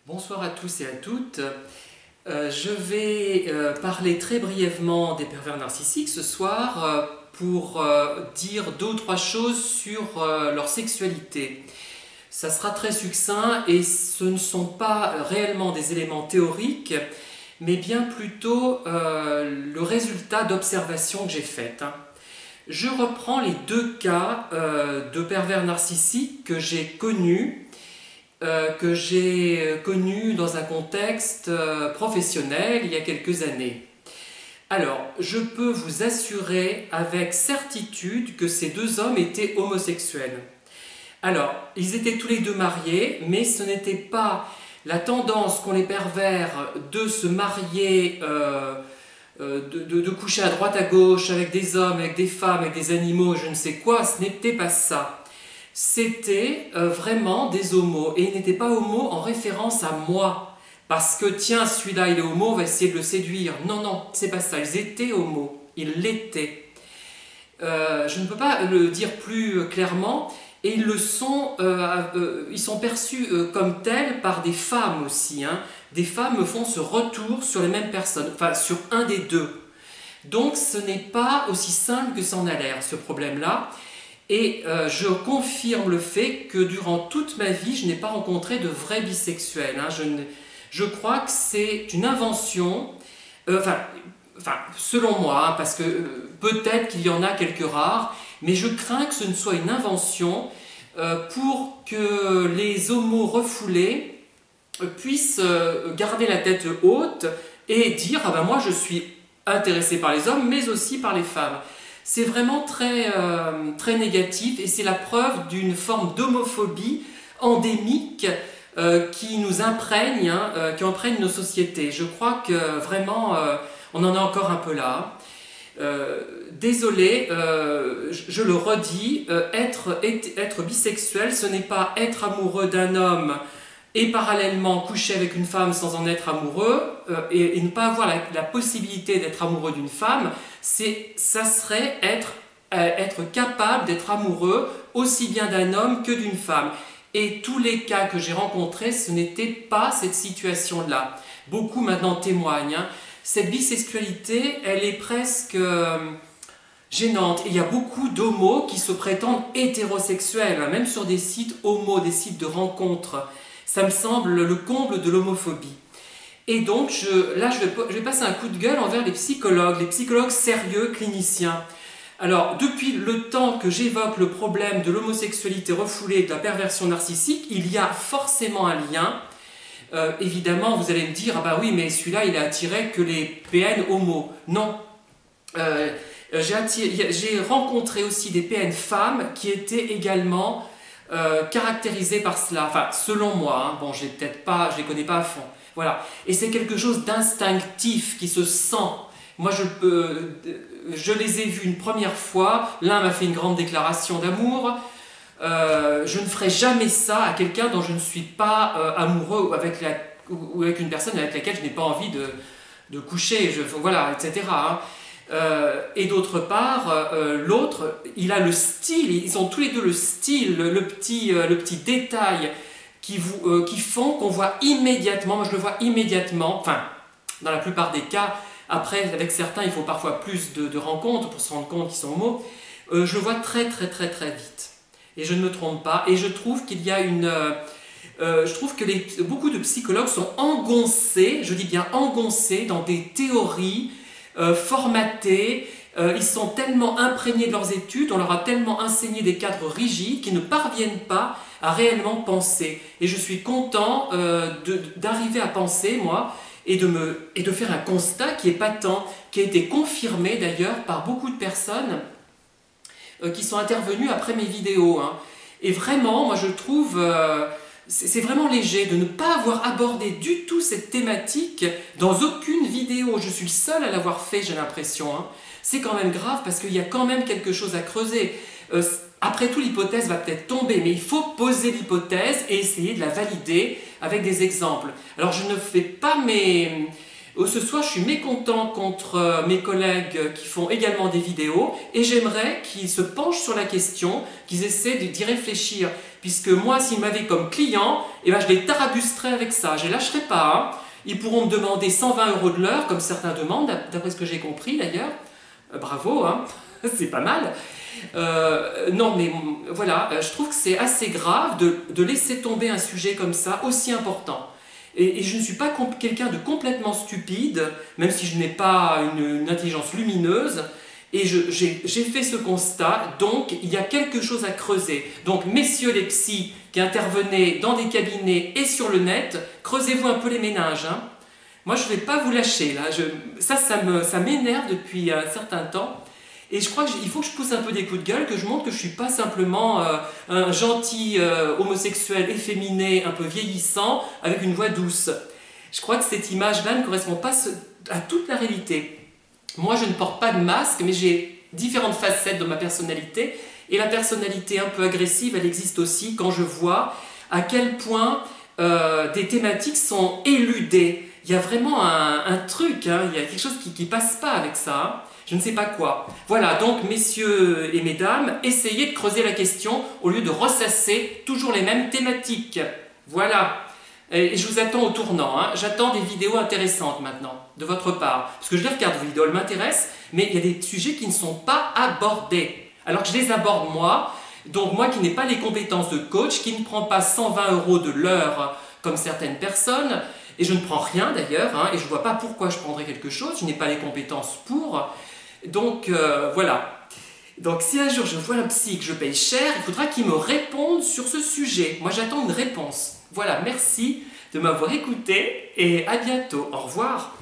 Bonsoir à tous et à toutes. Je vais parler très brièvement des pervers narcissiques ce soir pour dire deux ou trois choses sur leur sexualité. Ça sera très succinct et ce ne sont pas réellement des éléments théoriques, mais bien plutôt le résultat d'observations que j'ai faites. Je reprends les deux cas de pervers narcissiques que j'ai connu dans un contexte professionnel il y a quelques années. Alors, je peux vous assurer avec certitude que ces deux hommes étaient homosexuels. Alors, ils étaient tous les deux mariés, mais ce n'était pas la tendance qu'ont les pervers de se marier, de coucher à droite à gauche avec des hommes, avec des femmes, avec des animaux, je ne sais quoi, ce n'était pas ça. C'était vraiment des homos. Et ils n'étaient pas homos en référence à moi. Parce que tiens, celui-là il est homo, on va essayer de le séduire. Non, non, c'est pas ça. Ils étaient homos. Ils l'étaient. Je ne peux pas le dire plus clairement. Et ils sont perçus comme tels par des femmes aussi. Hein. Des femmes font ce retour sur les mêmes personnes, enfin sur un des deux. Donc ce n'est pas aussi simple que ça en a l'air, ce problème-là. Et je confirme le fait que durant toute ma vie, je n'ai pas rencontré de vrais bisexuels. Hein. Je crois que c'est une invention, selon moi, hein, parce que peut-être qu'il y en a quelques rares, mais je crains que ce ne soit une invention pour que les homos refoulés puissent garder la tête haute et dire « Ah ben moi je suis intéressé par les hommes, mais aussi par les femmes ». C'est vraiment très négatif et c'est la preuve d'une forme d'homophobie endémique qui nous imprègne, hein, qui imprègne nos sociétés. Je crois que vraiment, on en est encore un peu là. Désolé, je le redis, être bisexuel, ce n'est pas être amoureux d'un homme et parallèlement coucher avec une femme sans en être amoureux, et ne pas avoir la possibilité d'être amoureux d'une femme, ça serait être capable d'être amoureux aussi bien d'un homme que d'une femme. Et tous les cas que j'ai rencontrés, ce n'était pas cette situation-là. Beaucoup maintenant témoignent. Hein. Cette bisexualité, elle est presque gênante. Et il y a beaucoup d'homos qui se prétendent hétérosexuels, hein, même sur des sites homos, des sites de rencontres. Ça me semble le comble de l'homophobie. Et donc, je vais passer un coup de gueule envers les psychologues sérieux, cliniciens. Alors, depuis le temps que j'évoque le problème de l'homosexualité refoulée et de la perversion narcissique, il y a forcément un lien. Évidemment, vous allez me dire, ah bah oui, mais celui-là, il a attiré que les PN homo. Non. J'ai rencontré aussi des PN femmes qui étaient également caractérisées par cela. Enfin, selon moi, hein. Bon, je les connais pas à fond. Voilà. Et c'est quelque chose d'instinctif qui se sent. Moi, je les ai vus une première fois. L'un m'a fait une grande déclaration d'amour. Je ne ferai jamais ça à quelqu'un dont je ne suis pas amoureux ou avec une personne avec laquelle je n'ai pas envie de coucher. Voilà, etc. Hein. Et d'autre part, l'autre, il a le style. Ils ont tous les deux le style, le petit détail qui font qu'on voit immédiatement, moi je le vois immédiatement, enfin, dans la plupart des cas, après, avec certains, il faut parfois plus de rencontres pour se rendre compte qu'ils sont homo, je le vois très vite. Et je ne me trompe pas, et je trouve qu'il y a je trouve que beaucoup de psychologues sont engoncés, je dis bien engoncés, dans des théories formatées. Ils sont tellement imprégnés de leurs études, on leur a tellement enseigné des cadres rigides qu'ils ne parviennent pas à réellement penser. Et je suis content d'arriver à penser, moi, et de faire un constat qui est patent, qui a été confirmé d'ailleurs par beaucoup de personnes qui sont intervenues après mes vidéos. Hein. Et vraiment, moi je trouve, c'est vraiment léger de ne pas avoir abordé du tout cette thématique dans aucune vidéo. Je suis le seul à l'avoir fait, j'ai l'impression. Hein. C'est quand même grave parce qu'il y a quand même quelque chose à creuser. Après tout, l'hypothèse va peut-être tomber, mais il faut poser l'hypothèse et essayer de la valider avec des exemples. Alors, je ne fais pas Ce soir, je suis mécontent contre mes collègues qui font également des vidéos et j'aimerais qu'ils se penchent sur la question, qu'ils essaient d'y réfléchir. Puisque moi, s'ils m'avaient comme client, eh ben, je les tarabusterais avec ça, je ne les lâcherai pas. Hein. Ils pourront me demander 120 € de l'heure, comme certains demandent, d'après ce que j'ai compris d'ailleurs. Bravo, hein. C'est pas mal. Non, mais voilà, je trouve que c'est assez grave de laisser tomber un sujet comme ça, aussi important. Et je ne suis pas quelqu'un de complètement stupide, même si je n'ai pas une intelligence lumineuse, et j'ai fait ce constat, donc il y a quelque chose à creuser. Donc messieurs les psys qui intervenaient dans des cabinets et sur le net, creusez-vous un peu les méninges. Hein. Moi je ne vais pas vous lâcher, là. Ça m'énerve depuis un certain temps. Et je crois qu'il faut que je pousse un peu des coups de gueule, que je montre que je ne suis pas simplement un gentil homosexuel efféminé, un peu vieillissant, avec une voix douce. Je crois que cette image-là ne correspond pas à toute la réalité. Moi, je ne porte pas de masque, mais j'ai différentes facettes dans ma personnalité. Et la personnalité un peu agressive, elle existe aussi quand je vois à quel point des thématiques sont éludées. Il y a vraiment un truc, hein, il y a quelque chose qui ne passe pas avec ça. Hein. Je ne sais pas quoi. Voilà, donc messieurs et mesdames, essayez de creuser la question au lieu de ressasser toujours les mêmes thématiques. Voilà. Et je vous attends au tournant. Hein. J'attends des vidéos intéressantes maintenant, de votre part. Parce que je les regarde, vos vidéos, elles m'intéressent, mais il y a des sujets qui ne sont pas abordés. Alors que je les aborde moi, donc moi qui n'ai pas les compétences de coach, qui ne prend pas 120 € de l'heure comme certaines personnes, et je ne prends rien d'ailleurs, hein, et je ne vois pas pourquoi je prendrais quelque chose, je n'ai pas les compétences pour. Donc voilà. Donc si un jour je vois un psy que je paye cher, il faudra qu'il me réponde sur ce sujet. Moi j'attends une réponse. Voilà, merci de m'avoir écouté et à bientôt. Au revoir.